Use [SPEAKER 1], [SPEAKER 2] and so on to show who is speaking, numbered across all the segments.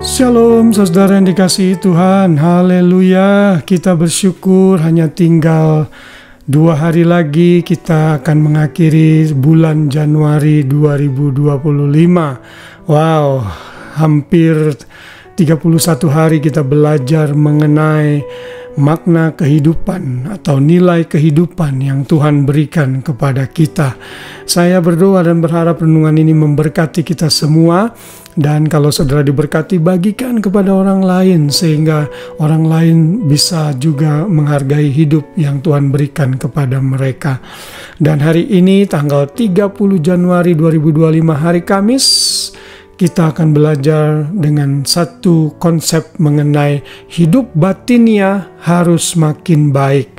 [SPEAKER 1] Shalom saudara yang dikasihi Tuhan, haleluya. Kita bersyukur hanya tinggal 2 hari lagi kita akan mengakhiri bulan Januari 2025. Wow, hampir 31 hari kita belajar mengenai makna kehidupan atau nilai kehidupan yang Tuhan berikan kepada kita. Saya berdoa dan berharap renungan ini memberkati kita semua. Dan kalau saudara diberkati, bagikan kepada orang lain sehingga orang lain bisa juga menghargai hidup yang Tuhan berikan kepada mereka. Dan hari ini tanggal 30 Januari 2025 hari Kamis, kita akan belajar dengan satu konsep mengenai hidup batinnya harus makin baik.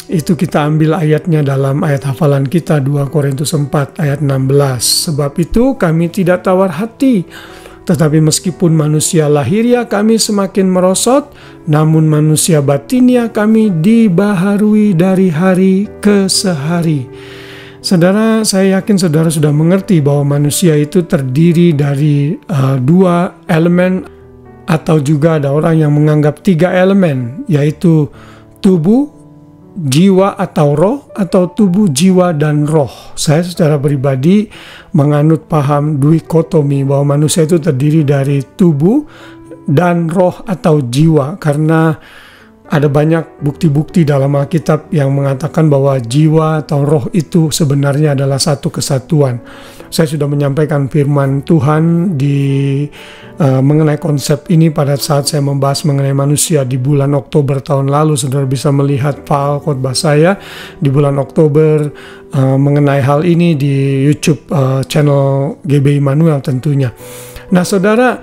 [SPEAKER 1] Itu kita ambil ayatnya dalam ayat hafalan kita 2 Korintus 4 ayat 16. Sebab itu kami tidak tawar hati, tetapi meskipun manusia lahiriah kami semakin merosot, namun manusia batinnya kami dibaharui dari hari ke sehari. Saudara, saya yakin saudara sudah mengerti bahwa manusia itu terdiri dari 2 elemen, atau juga ada orang yang menganggap 3 elemen, yaitu tubuh, jiwa atau roh, atau tubuh, jiwa, dan roh. Saya secara pribadi menganut paham duikotomi bahwa manusia itu terdiri dari tubuh dan roh atau jiwa, karena ada banyak bukti-bukti dalam Alkitab yang mengatakan bahwa jiwa atau roh itu sebenarnya adalah satu kesatuan. Saya sudah menyampaikan firman Tuhan mengenai konsep ini pada saat saya membahas mengenai manusia di bulan Oktober tahun lalu. Saudara bisa melihat file khotbah saya di bulan Oktober mengenai hal ini di YouTube channel GB Immanuel tentunya. Nah, saudara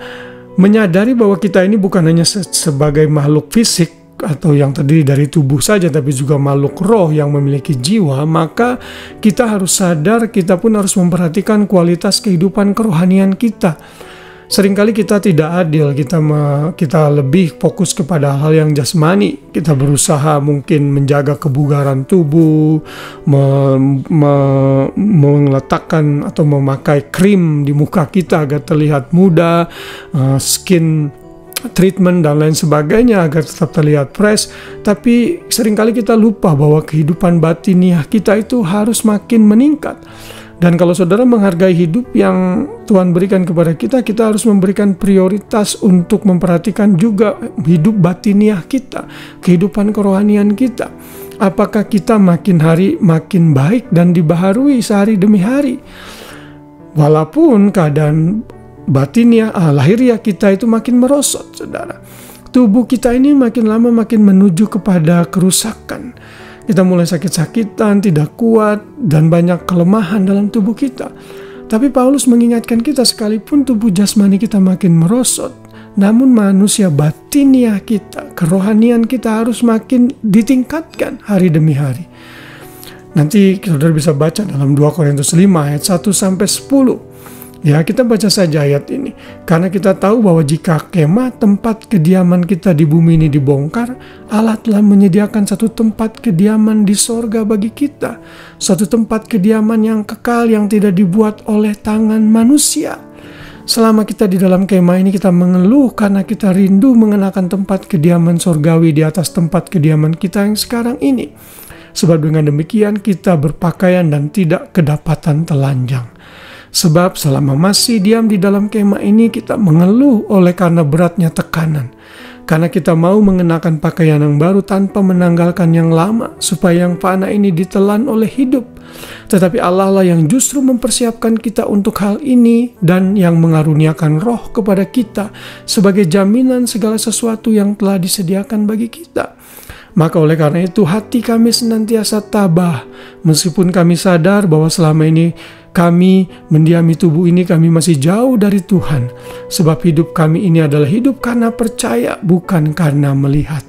[SPEAKER 1] menyadari bahwa kita ini bukan hanya sebagai makhluk fisik atau yang terdiri dari tubuh saja, tapi juga makhluk roh yang memiliki jiwa, maka kita harus sadar, kita pun harus memperhatikan kualitas kehidupan kerohanian kita. Seringkali kita tidak adil, kita lebih fokus kepada hal yang jasmani. Kita berusaha mungkin menjaga kebugaran tubuh, meletakkan atau memakai krim di muka kita agar terlihat muda, skin treatment dan lain sebagainya agar tetap terlihat fresh. Tapi seringkali kita lupa bahwa kehidupan batiniah kita itu harus makin meningkat. Dan kalau saudara menghargai hidup yang Tuhan berikan kepada kita, kita harus memberikan prioritas untuk memperhatikan juga hidup batiniah kita, kehidupan kerohanian kita. Apakah kita makin hari makin baik dan dibaharui sehari demi hari? Walaupun keadaan batinnya, lahiriah kita itu makin merosot, saudara. Tubuh kita ini makin lama makin menuju kepada kerusakan. Kita mulai sakit-sakitan, tidak kuat, dan banyak kelemahan dalam tubuh kita. Tapi Paulus mengingatkan kita, sekalipun tubuh jasmani kita makin merosot, namun manusia batinnya kita, kerohanian kita harus makin ditingkatkan hari demi hari. Nanti saudara bisa baca dalam 2 Korintus 5 ayat 1-10. Ya, kita baca saja ayat ini. Karena kita tahu bahwa jika kemah tempat kediaman kita di bumi ini dibongkar, Allah telah menyediakan satu tempat kediaman di sorga bagi kita. Suatu tempat kediaman yang kekal yang tidak dibuat oleh tangan manusia. Selama kita di dalam kemah ini, kita mengeluh karena kita rindu mengenakan tempat kediaman sorgawi di atas tempat kediaman kita yang sekarang ini. Sebab dengan demikian kita berpakaian dan tidak kedapatan telanjang. Sebab selama masih diam di dalam kemah ini, kita mengeluh oleh karena beratnya tekanan. Karena kita mau mengenakan pakaian yang baru tanpa menanggalkan yang lama, supaya yang fana ini ditelan oleh hidup. Tetapi Allah lah yang justru mempersiapkan kita untuk hal ini, dan yang mengaruniakan roh kepada kita sebagai jaminan segala sesuatu yang telah disediakan bagi kita. Maka oleh karena itu hati kami senantiasa tabah, meskipun kami sadar bahwa selama ini kami mendiami tubuh ini, kami masih jauh dari Tuhan. Sebab hidup kami ini adalah hidup karena percaya, bukan karena melihat.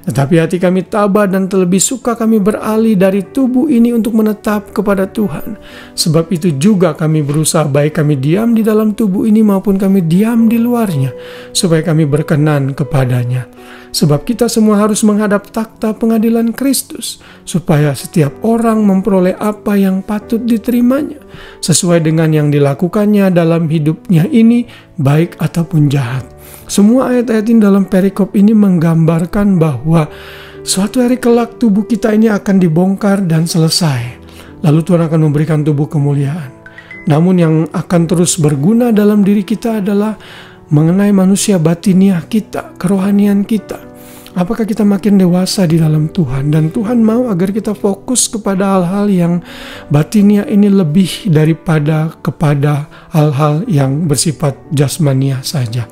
[SPEAKER 1] Tetapi hati kami tabah dan terlebih suka kami beralih dari tubuh ini untuk menetap kepada Tuhan. Sebab itu juga kami berusaha, baik kami diam di dalam tubuh ini maupun kami diam di luarnya, supaya kami berkenan kepadanya. Sebab kita semua harus menghadap takhta pengadilan Kristus, supaya setiap orang memperoleh apa yang patut diterimanya, sesuai dengan yang dilakukannya dalam hidupnya ini, baik ataupun jahat. Semua ayat-ayat ini dalam perikop ini menggambarkan bahwa suatu hari kelak tubuh kita ini akan dibongkar dan selesai. Lalu Tuhan akan memberikan tubuh kemuliaan. Namun yang akan terus berguna dalam diri kita adalah mengenai manusia batiniah kita, kerohanian kita. Apakah kita makin dewasa di dalam Tuhan? Dan Tuhan mau agar kita fokus kepada hal-hal yang batiniah ini lebih daripada kepada hal-hal yang bersifat jasmaniah saja.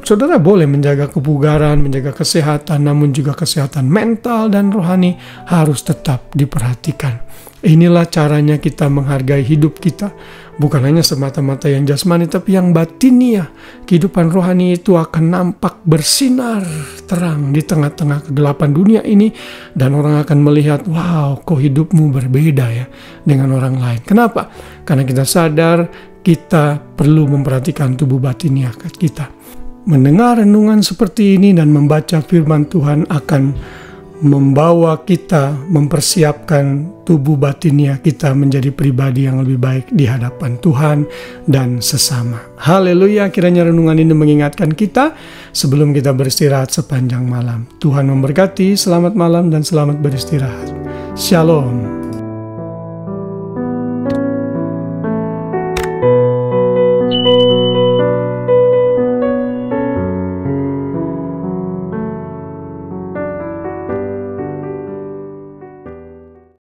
[SPEAKER 1] Saudara boleh menjaga kebugaran, menjaga kesehatan, namun juga kesehatan mental dan rohani harus tetap diperhatikan. Inilah caranya kita menghargai hidup kita. Bukan hanya semata-mata yang jasmani, tapi yang batiniah. Kehidupan rohani itu akan nampak bersinar terang di tengah-tengah kegelapan dunia ini. Dan orang akan melihat, wow, kok hidupmu berbeda ya dengan orang lain. Kenapa? Karena kita sadar kita perlu memperhatikan tubuh batiniah kita. Mendengar renungan seperti ini dan membaca firman Tuhan akan membawa kita mempersiapkan tubuh batiniah kita menjadi pribadi yang lebih baik di hadapan Tuhan dan sesama. Haleluya, kiranya renungan ini mengingatkan kita sebelum kita beristirahat sepanjang malam. Tuhan memberkati, selamat malam dan selamat beristirahat. Shalom.